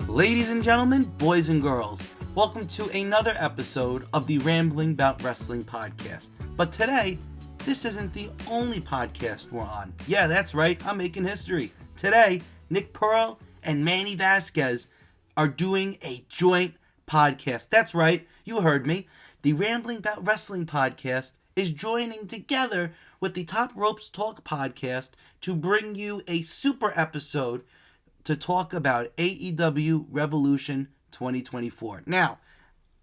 Ladies and gentlemen, boys and girls, welcome to another episode of the Rambling Bout Wrestling podcast. But today, this isn't the only podcast we're on. Yeah, that's right, I'm making history. Today, Nick Pearl and Manny Vasquez are doing a joint podcast. That's right, you heard me. The Rambling Bout Wrestling podcast is joining together with the Top Ropes Talk podcast to bring you a super episode to talk about AEW Revolution 2024. Now,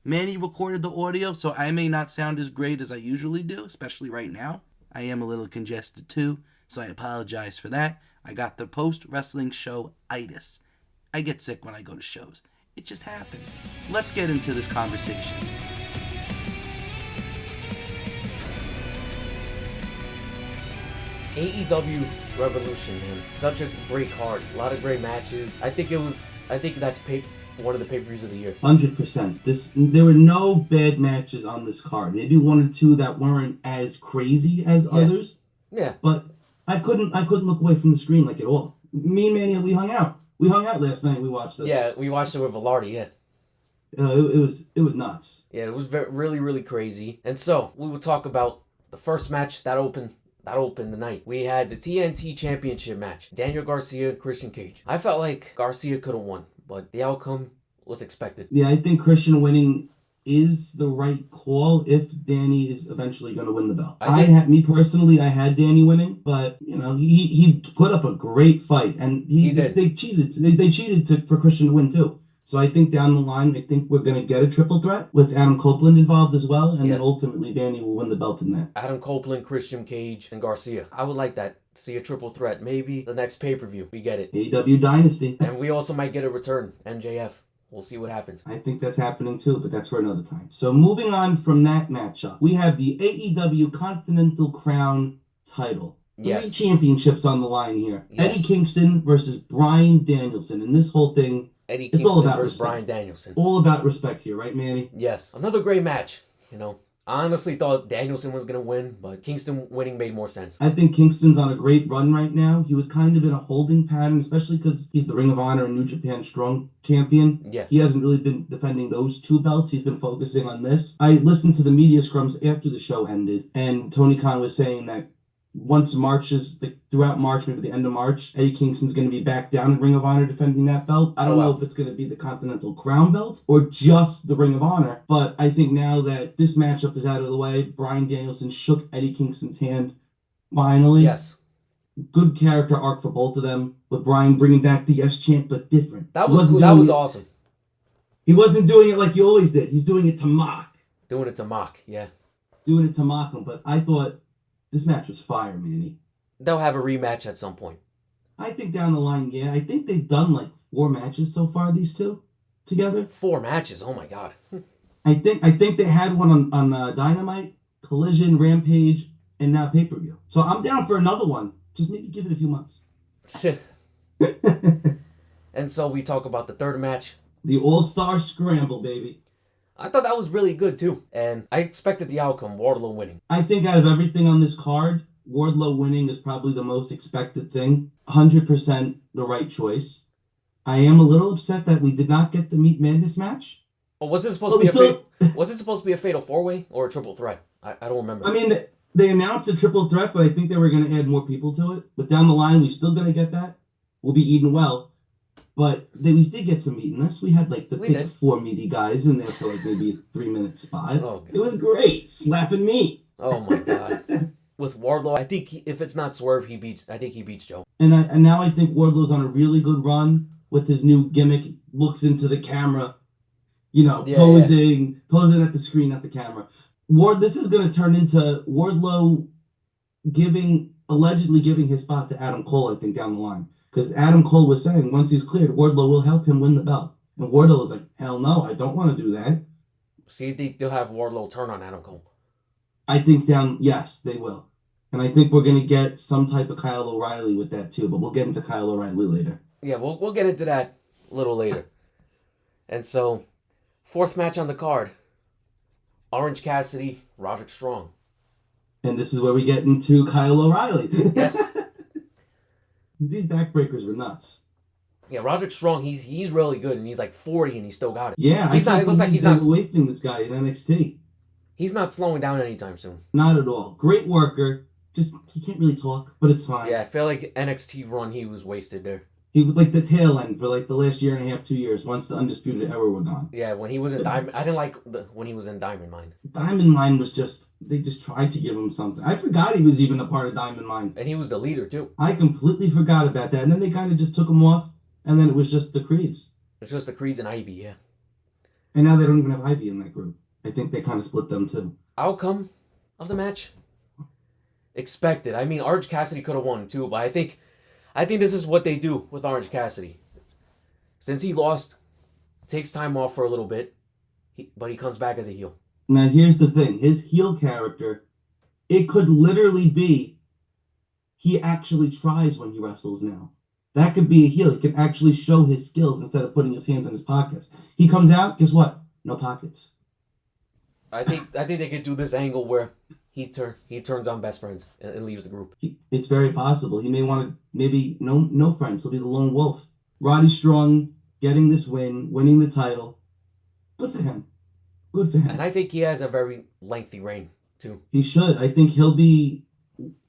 Manny recorded the audio, so I may not sound as great as I usually do, especially right now. I am a little congested too, so I apologize for that. I got the post-wrestling show-itis. I get sick when I go to shows. It just happens. Let's get into this conversation. AEW Revolution, man. Such a great card. A lot of great matches. I think that's one of the pay-per-views of the year. 100%. There were no bad matches on this card. Maybe one or two that weren't as crazy as others. Yeah. But I couldn't look away from the screen like at all. Me and Manny, we hung out. We hung out last night. We watched this. Yeah, we watched it with Velarde. Yeah. It was nuts. Yeah, it was really, really crazy. And so we will talk about the first match that opened the night. We had the TNT Championship match. Daniel Garcia and Christian Cage. I felt like Garcia could have won, but the outcome was expected. Yeah, I think Christian winning is the right call if Danny is eventually going to win the belt. I had Danny winning, but he put up a great fight, and he did. They cheated. They cheated for Christian to win too. So I think down the line, I think we're going to get a triple threat with Adam Copeland involved as well, and then ultimately Danny will win the belt in that. Adam Copeland, Christian Cage, and Garcia. I would like that. See a triple threat. Maybe the next pay-per-view. We get it. AEW Dynasty. And we also might get a return. MJF. We'll see what happens. I think that's happening too, but that's for another time. So moving on from that matchup, we have the AEW Continental Crown title. Yes. 3 championships on the line here. Yes. Eddie Kingston versus Bryan Danielson. And this whole thing, Eddie Kingston it's all about versus respect. Bryan Danielson. All about respect here, right, Manny? Yes. Another great match. I honestly thought Danielson was going to win, but Kingston winning made more sense. I think Kingston's on a great run right now. He was kind of in a holding pattern, especially because he's the Ring of Honor and New Japan Strong champion. Yeah. He hasn't really been defending those 2 belts. He's been focusing on this. I listened to the media scrums after the show ended, and Tony Khan was saying that once throughout March, maybe the end of March, Eddie Kingston's going to be back down in Ring of Honor defending that belt. I don't know if it's going to be the Continental Crown belt or just the Ring of Honor, but I think now that this matchup is out of the way, Bryan Danielson shook Eddie Kingston's hand finally. Yes. Good character arc for both of them, with Bryan bringing back the S champ, but different. That was awesome. He wasn't doing it like he always did. He's doing it to mock. Doing it to mock, yeah. Doing it to mock him, but I thought this match was fire, Manny. They'll have a rematch at some point. I think down the line, yeah. I think they've done 4 matches so far, these two together. 4 matches? Oh my god. I think they had one on Dynamite, Collision, Rampage, and now pay-per-view. So I'm down for another one. Just maybe give it a few months. And so we talk about the third match. The All-Star Scramble, baby. I thought that was really good, too. And I expected the outcome, Wardlow winning. I think out of everything on this card, Wardlow winning is probably the most expected thing. 100% the right choice. I am a little upset that we did not get the Meat Madness match. Oh, was it supposed to be a fatal 4-way or a triple threat? I don't remember. I mean, they announced a triple threat, but I think they were going to add more people to it. But down the line, we still going to get that. We'll be eating well. But we did get some meat in this. We had the big 4 meaty guys in there for maybe a 3-minute spot. Oh, it was great. Slapping meat. Oh my god. With Wardlow, I think if it's not Swerve, he beats Joe. And now I think Wardlow's on a really good run with his new gimmick. Looks into the camera, posing at the screen, at the camera. This is going to turn into Wardlow allegedly giving his spot to Adam Cole, I think, down the line. Because Adam Cole was saying once he's cleared, Wardlow will help him win the belt. And Wardlow was like, hell no, I don't want to do that. So you think they'll have Wardlow turn on Adam Cole? I think yes, they will. And I think we're going to get some type of Kyle O'Reilly with that too, but we'll get into Kyle O'Reilly later. Yeah, we'll get into that a little later. And so, 4th match on the card, Orange Cassidy, Roderick Strong. And this is where we get into Kyle O'Reilly. Yes. These backbreakers were nuts. Yeah, Roderick Strong, he's really good, and he's like 40, and he's still got it. Yeah, He's not. It looks like he's not. wasting this guy in NXT. He's not slowing down anytime soon. Not at all. Great worker. Just he can't really talk, but it's fine. Yeah, I feel like NXT run he was wasted there. He was like the tail end for like the last year and a half, 2 years. Once the Undisputed Era were gone. Yeah, when he was in Diamond, I didn't like when he was in Diamond Mine. Diamond Mine was they just tried to give him something. I forgot he was even a part of Diamond Mine. And he was the leader too. I completely forgot about that. And then they kind of just took him off, and then it was just the Creeds. It's just the Creeds and Ivy, yeah. And now they don't even have Ivy in that group. I think they kind of split them too. Outcome of the match? Expected. I mean, Orange Cassidy could have won too, but I think this is what they do with Orange Cassidy. Since he lost, takes time off for a little bit, but he comes back as a heel. Now here's the thing. His heel character, it could literally be he actually tries when he wrestles now. That could be a heel. He can actually show his skills instead of putting his hands in his pockets. He comes out, guess what? No pockets. I think they could do this angle where he turns on best friends and leaves the group. It's very possible. He may want to maybe no friends. He'll be the lone wolf. Roddy Strong getting this win, winning the title. Good for him. Good for him. And I think he has a very lengthy reign too. He should. I think he'll be.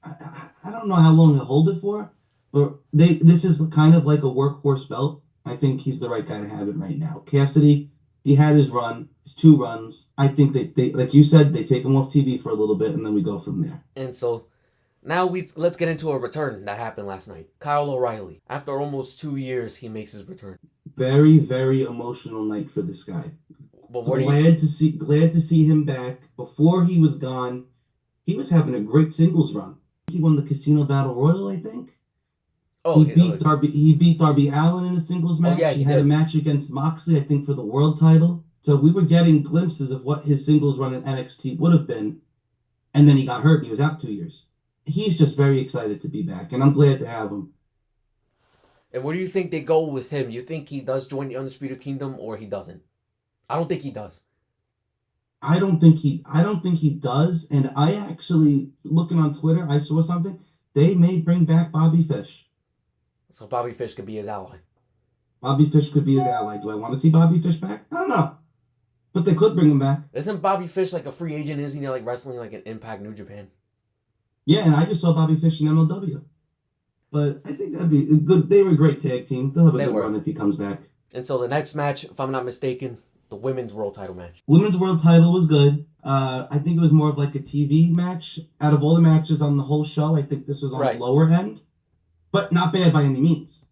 I don't know how long he'll hold it for, but this is kind of like a workhorse belt. I think he's the right guy to have it right now. Cassidy, he had his run, his 2 runs. I think they like you said, they take him off TV for a little bit, and then we go from there. And so now let's get into a return that happened last night. Kyle O'Reilly. After almost 2 years, he makes his return. Very, very emotional night for this guy. But glad to see him back. Before he was gone, he was having a great singles run. He won the Casino Battle Royal, I think. Oh, he beat Darby Allin in a singles match. Yeah, he had a match against Moxley, I think, for the world title. So we were getting glimpses of what his singles run in NXT would have been. And then he got hurt and he was out 2 years. He's just very excited to be back, and I'm glad to have him. And where do you think they go with him? You think he does join the Undisputed Kingdom or he doesn't? I don't think he does. I don't think he does. And I actually, looking on Twitter, I saw something. They may bring back Bobby Fish. So Bobby Fish could be his ally. Bobby Fish could be his ally. Do I want to see Bobby Fish back? I don't know. But they could bring him back. Isn't Bobby Fish like a free agent? Isn't he like wrestling like an Impact New Japan? Yeah, and I just saw Bobby Fish in MLW. But I think that'd be good. They were a great tag team. They'll have a good run if he comes back. And so the next match, if I'm not mistaken, the Women's World Title match. Women's World Title was good. I think it was more of like a TV match. Out of all the matches on the whole show, I think this was on the lower end. But not bad by any means.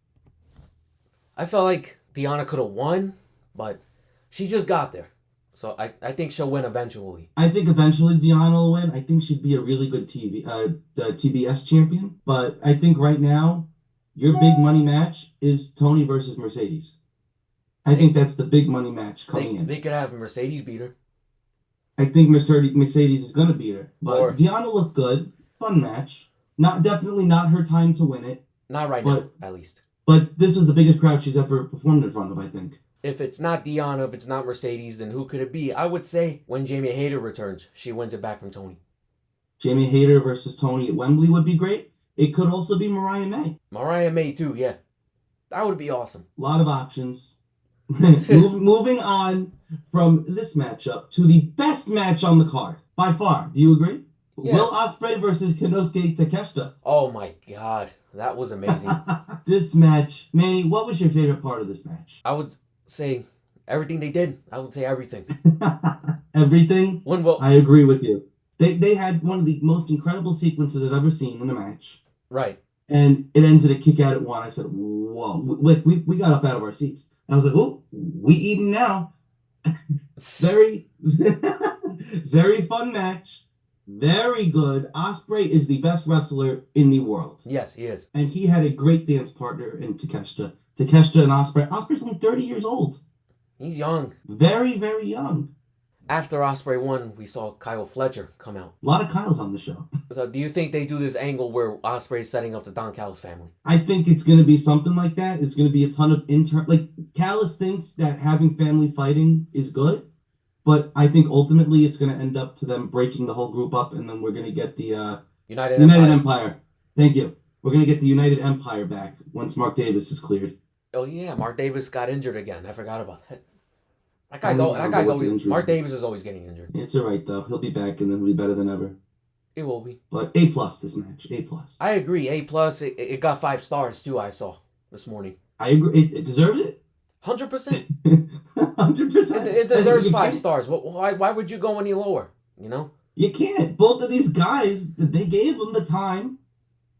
I felt like Deonna could have won, but she just got there. So I think she'll win eventually. I think eventually Deonna will win. I think she'd be a really good the TBS champion. But I think right now, your big money match is Tony versus Mercedes. I think that's the big money match coming in. They could have Mercedes beat her. I think Mercedes is going to beat her. But Deonna looked good. Fun match. Definitely not her time to win it. Not right now, at least. But this was the biggest crowd she's ever performed in front of, I think. If it's not Deonna, if it's not Mercedes, then who could it be? I would say when Jamie Hayter returns, she wins it back from Tony. Jamie Hayter versus Tony at Wembley would be great. It could also be Mariah May. Mariah May, too, yeah. That would be awesome. A lot of options. Moving on from this matchup to the best match on the card. By far. Do you agree? Yes. Will Ospreay versus Konosuke Takeshita. Oh my god. That was amazing. This match. Manny, what was your favorite part of this match? I would say everything they did. I would say everything. Everything? I agree with you. They had one of the most incredible sequences I've ever seen in a match. Right. And it ended a kick out at 1. I said, whoa. We got up out of our seats. I was like, oh, we eating now. Very, very fun match. Very good. Ospreay is the best wrestler in the world. Yes, he is. And he had a great dance partner in Takeshita. Takeshita and Ospreay. Ospreay's only 30 years old. He's young. Very, very young. After Ospreay won, we saw Kyle Fletcher come out. A lot of Kyles on the show. So do you think they do this angle where Ospreay's setting up the Don Callis family? I think it's going to be something like that. It's going to be a ton of Like, Callis thinks that having family fighting is good. But I think ultimately it's going to end up to them breaking the whole group up. And then we're going to get the United Empire. Thank you. We're going to get the United Empire back once Mark Davis is cleared. Oh yeah, Mark Davis got injured again. I forgot about that. That I guy's don't al- that remember guy's what the always injury Mark was. Davis is always getting injured. It's alright though. He'll be back and then he'll be better than ever. It will be. But A plus this match. A plus. I agree. A plus. It got 5 stars too. I saw this morning. I agree. It deserves it. 100%. 100%. It deserves You 5 can't- stars. Why would you go any lower? You know. You can't. Both of these guys, they gave them the time.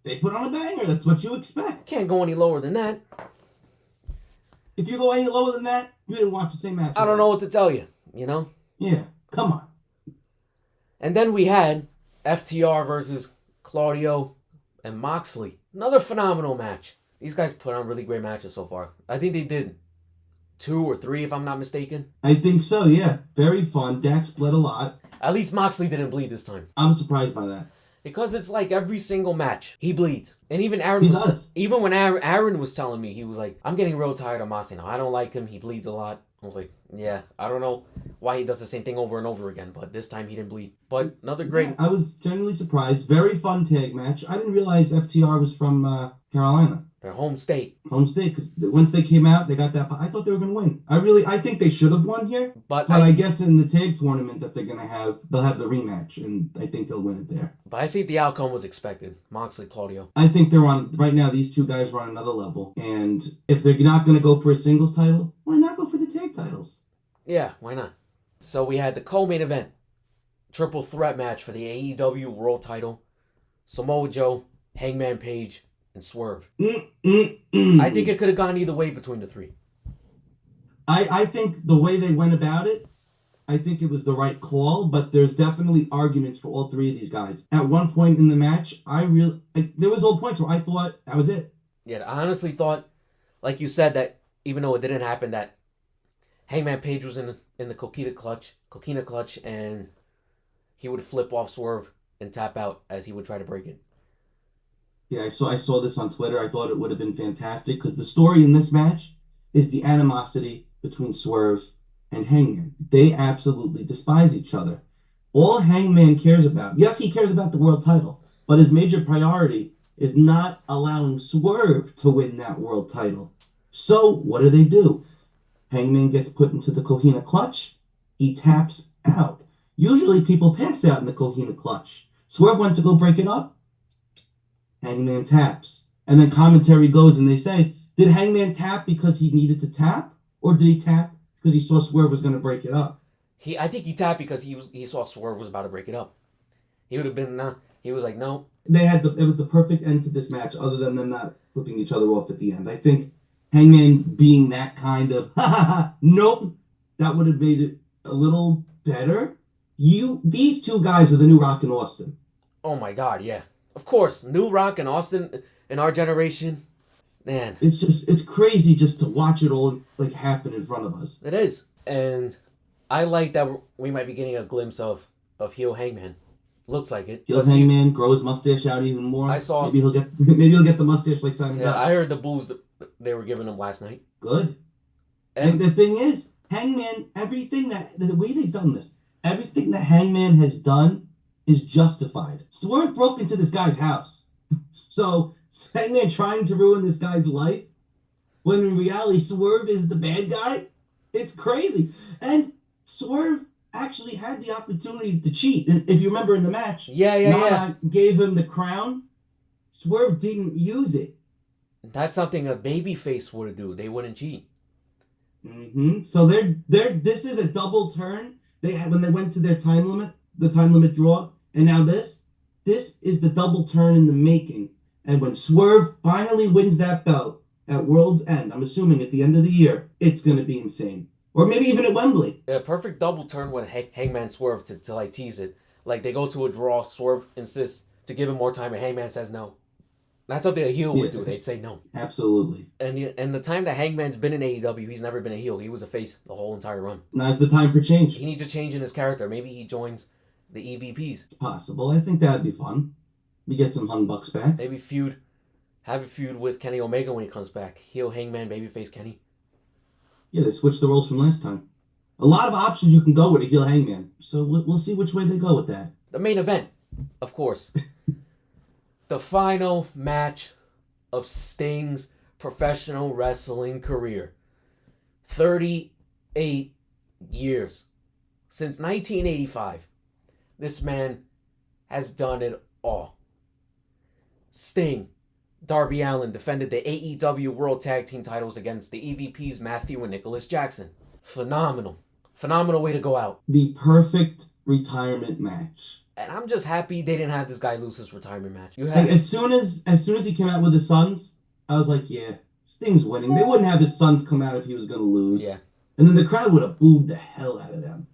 They put on a banger. That's what you expect. Can't go any lower than that. If you go any lower than that, you didn't watch the same match. I don't know what to tell you. You know. Yeah, come on. And then we had FTR versus Claudio and Moxley. Another phenomenal match. These guys put on really great matches so far. I think they did 2 or 3, if I'm not mistaken. I think so, yeah. Very fun. Dax bled a lot. At least Moxley didn't bleed this time. I'm surprised by that. Because it's like every single match, he bleeds. And even Aaron He was does. even when Aaron was telling me, he was like, I'm getting real tired of Moxley now. I don't like him. He bleeds a lot. I was like, yeah, I don't know why he does the same thing over and over again, but this time he didn't bleed. But another great... Yeah, I was genuinely surprised. Very fun tag match. I didn't realize FTR was from Carolina. Their home state. Home state, because once they came out, they got that. I thought they were going to win. I think they should have won here. But I guess in the tag tournament that they're going to have, they'll have the rematch, and I think they'll win it there. But I think the outcome was expected. Moxley, Claudio. I think they're on, right now, these two guys are on another level. And if they're not going to go for a singles title, why not go for the tag titles? Yeah, why not? So we had the co-main event. Triple threat match for the AEW World Title. Samoa Joe, Hangman Page, and Swerve. I think it could have gone either way between the 3. I think the way they went about it, I think it was the right call, but there's definitely arguments for all 3 of these guys. At one point in the match, there was all points where I thought that was it. Yeah, I honestly thought, like you said, that even though it didn't happen, that Hangman Page was in the coquina clutch, and he would flip off Swerve and tap out as he would try to break it. Yeah, I saw this on Twitter. I thought it would have been fantastic because the story in this match is the animosity between Swerve and Hangman. They absolutely despise each other. All Hangman cares about, yes, he cares about the world title, but his major priority is not allowing Swerve to win that world title. So what do? Hangman gets put into the coquina clutch. He taps out. Usually people pass out in the coquina clutch. Swerve went to go break it up. Hangman taps. And then commentary goes and they say, did Hangman tap because he needed to tap? Or did he tap because he saw Swerve was going to break it up? I think he tapped because he saw Swerve was about to break it up. He would have been, he was like, no. It was the perfect end to this match other than them not flipping each other off at the end. I think Hangman being that kind of, nope, that would have made it a little better. These 2 guys are the new Rock and Austin. Oh my God, yeah. Of course, New Rock and Austin in our generation, man. It's crazy just to watch it all like happen in front of us. It is. And I like that we might be getting a glimpse of heel Hangman. Looks like it. Heel Hangman grow his mustache out even more. I saw. Maybe he'll get the mustache like Simon. Yeah, I heard the boos that they were giving him last night. Good. And the thing is, Hangman, the way they've done this, everything that Hangman has done is justified. Swerve broke into this guy's house. So Hangman trying to ruin this guy's life, when in reality Swerve is the bad guy, it's crazy. And Swerve actually had the opportunity to cheat. If you remember in the match, Nana gave him the crown. Swerve didn't use it. That's something a babyface would do. They wouldn't cheat. So this is a double turn. When they went to their time limit draw, and now this is the double turn in the making. And when Swerve finally wins that belt at World's End, I'm assuming at the end of the year, it's going to be insane. Or maybe even at Wembley. A perfect double turn when Hangman Swerve to like tease it. Like they go to a draw, Swerve insists to give him more time, and Hangman says no. That's something a heel would do. They'd say no. Absolutely. And the time that Hangman's been in AEW, he's never been a heel. He was a face the whole entire run. Now's the time for change. He needs a change in his character. Maybe he joins the EVPs. It's possible. I think that'd be fun. We get some Hung Bucks back. Maybe have a feud with Kenny Omega when he comes back. Heel Hangman, babyface Kenny. Yeah, they switched the roles from last time. A lot of options you can go with a heel Hangman. So we'll see which way they go with that. The main event, of course. The final match of Sting's professional wrestling career. 38 years. Since 1985, this man has done it all. Sting, Darby Allin defended the AEW World Tag Team titles against the EVPs Matthew and Nicholas Jackson. Phenomenal. Phenomenal way to go out. The perfect retirement match. And I'm just happy they didn't have this guy lose his retirement match. Like, as soon as he came out with his sons, I was like, yeah, Sting's winning. They wouldn't have his sons come out if he was going to lose. Yeah. And then the crowd would have booed the hell out of them.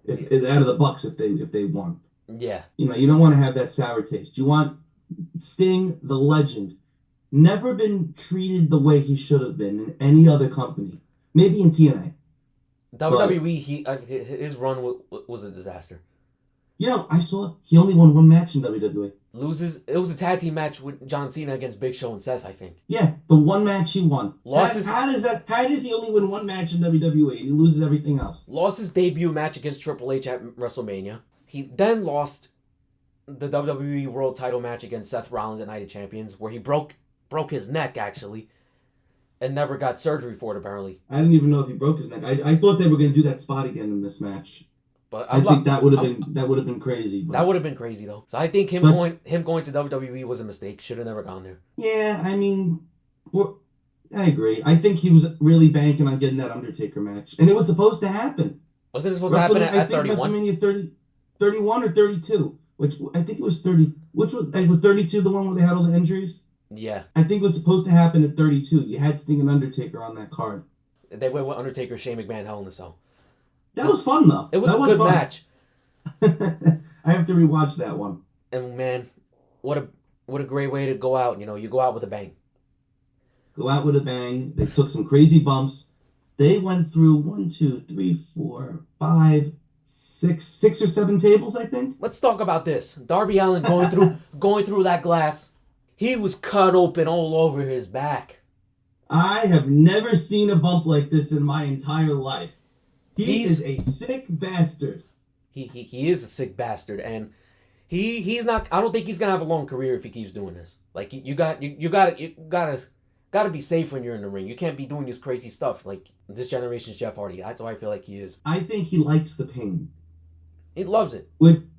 Out of the Bucks if they won. Yeah. You know, you don't want to have that sour taste. You want Sting, the legend, never been treated the way he should have been in any other company. Maybe in TNA. WWE, his run was a disaster. You know, I saw he only won one match in WWE. It was a tag team match with John Cena against Big Show and Seth, I think. Yeah, the one match he won. How does he only win one match in WWE and he loses everything else? Lost his debut match against Triple H at WrestleMania. He then lost the WWE World Title match against Seth Rollins at Night of Champions, where he broke his neck, actually, and never got surgery for it, apparently. I didn't even know if he broke his neck. I thought they were going to do that spot again in this match. But I think that would have been crazy. But. That would have been crazy though. So I think him going to WWE was a mistake. Should have never gone there. Yeah, I mean, I agree. I think he was really banking on getting that Undertaker match, and it was supposed to happen. Wasn't it supposed to happen at 31? WrestleMania 31 or 32, which I think it was 30. Which was 32 the one where they had all the injuries? Yeah. I think it was supposed to happen at 32. You had Sting and Undertaker on that card. They went with Undertaker, Shane McMahon, Hell in a Cell. That was fun, though. It was a good match. I have to rewatch that one. And man, what a great way to go out. You know, you go out with a bang. Go out with a bang. They took some crazy bumps. They went through 1, 2, 3, 4, 5, 6 or 7 tables, I think. Let's talk about this. Darby Allin going through that glass. He was cut open all over his back. I have never seen a bump like this in my entire life. He's a sick bastard. He is a sick bastard, and he's not. I don't think he's gonna have a long career if he keeps doing this. Like you gotta be safe when you're in the ring. You can't be doing this crazy stuff like this generation's Jeff Hardy. That's why I feel like he is. I think he likes the pain. He loves it.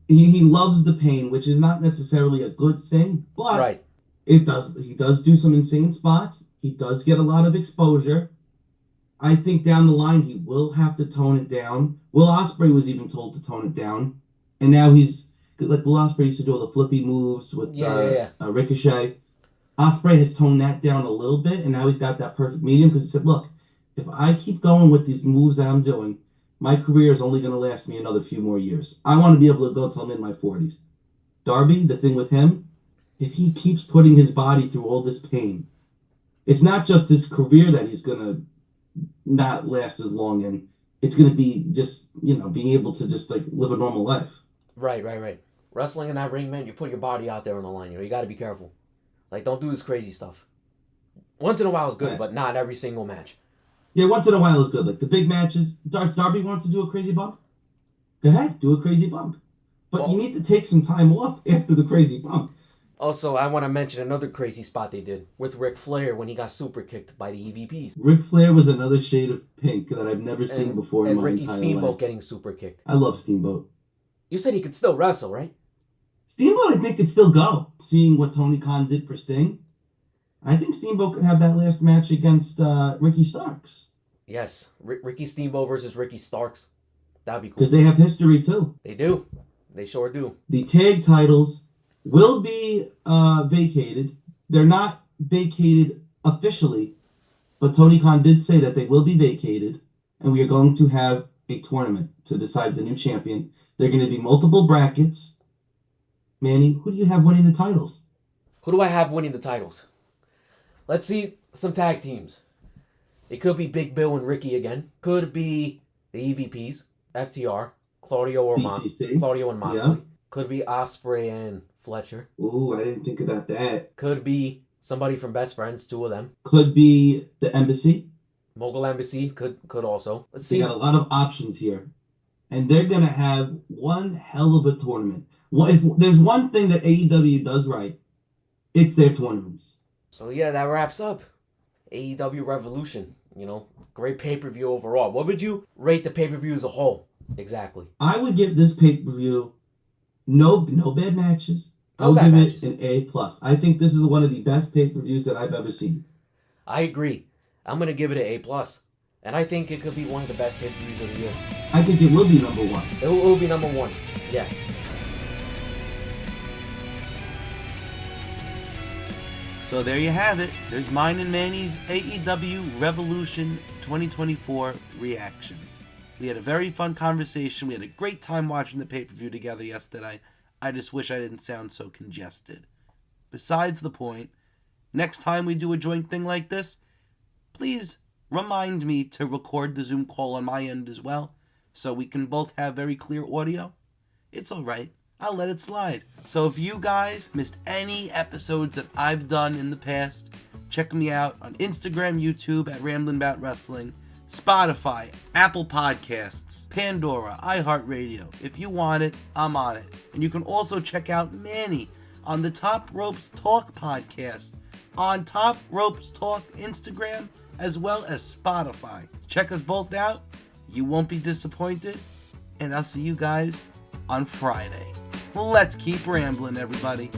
He loves the pain, which is not necessarily a good thing, but right. He does do some insane spots. He does get a lot of exposure. I think down the line he will have to tone it down. Will Ospreay was even told to tone it down, and now he's like Will Ospreay used to do all the flippy moves with Ricochet. Ospreay has toned that down a little bit, and now he's got that perfect medium because he said, "Look, if I keep going with these moves that I'm doing, my career is only going to last me another few more years. I want to be able to go till I'm in my 40s." Darby, the thing with him, if he keeps putting his body through all this pain, it's not just his career that he's going to not last as long in. It's going to be just, being able to just like live a normal life. Right. Wrestling in that ring, man, you put your body out there on the line. You got to be careful. Like, don't do this crazy stuff. Once in a while is good, but not every single match. Yeah, once in a while is good. Like the big matches, Darby wants to do a crazy bump. Go ahead, do a crazy bump. But you need to take some time off after the crazy bump. Also, I want to mention another crazy spot they did with Ric Flair when he got super kicked by the EVPs. Ric Flair was another shade of pink that I've never seen before in my Ricky entire Steamboat life. getting super kicked. I love Steamboat. You said he could still wrestle, right? Steamboat, I think, could still go. Seeing what Tony Khan did for Sting, I think Steamboat could have that last match against Ricky Starks. Yes, Ricky Steamboat versus Ricky Starks. That'd be cool. Because they have history, too. They do. They sure do. The tag titles will be vacated. They're not vacated officially, but Tony Khan did say that they will be vacated, and we are going to have a tournament to decide the new champion. There are going to be multiple brackets. Manny, who do you have winning the titles? Who do I have winning the titles? Let's see some tag teams. It could be Big Bill and Ricky again. Could be the EVPs, FTR, Claudio and Moxley. Yeah. Could be Ospreay and Fletcher. Ooh, I didn't think about that. Could be somebody from Best Friends, 2 of them. Could be the Embassy. Mogul Embassy could also. Let's see. They got a lot of options here. And they're going to have one hell of a tournament. Well, if there's one thing that AEW does right, it's their tournaments. So yeah, that wraps up AEW Revolution. Great pay-per-view overall. What would you rate the pay-per-view as a whole? Exactly. I would give this pay-per-view no bad matches. I No would bad give matches. it an A+. I think this is one of the best pay-per-views that I've ever seen. I agree. I'm going to give it an A+. And I think it could be one of the best pay-per-views of the year. I think it will be number one. It will be number one. Yeah. So there you have it. There's mine and Manny's AEW Revolution 2024 reactions. We had a very fun conversation. We had a great time watching the pay-per-view together yesterday. I just wish I didn't sound so congested. Besides the point, next time we do a joint thing like this, please remind me to record the Zoom call on my end as well, so we can both have very clear audio. It's alright. I'll let it slide. So if you guys missed any episodes that I've done in the past, check me out on Instagram, YouTube at Ramblin' Bout Wrestling, Spotify, Apple Podcasts, Pandora, iHeartRadio. If you want it, I'm on it. And you can also check out Manny on the Top Ropes Talk podcast, on Top Ropes Talk Instagram, as well as Spotify. Check us both out. You won't be disappointed. And I'll see you guys on Friday. Let's keep rambling, everybody.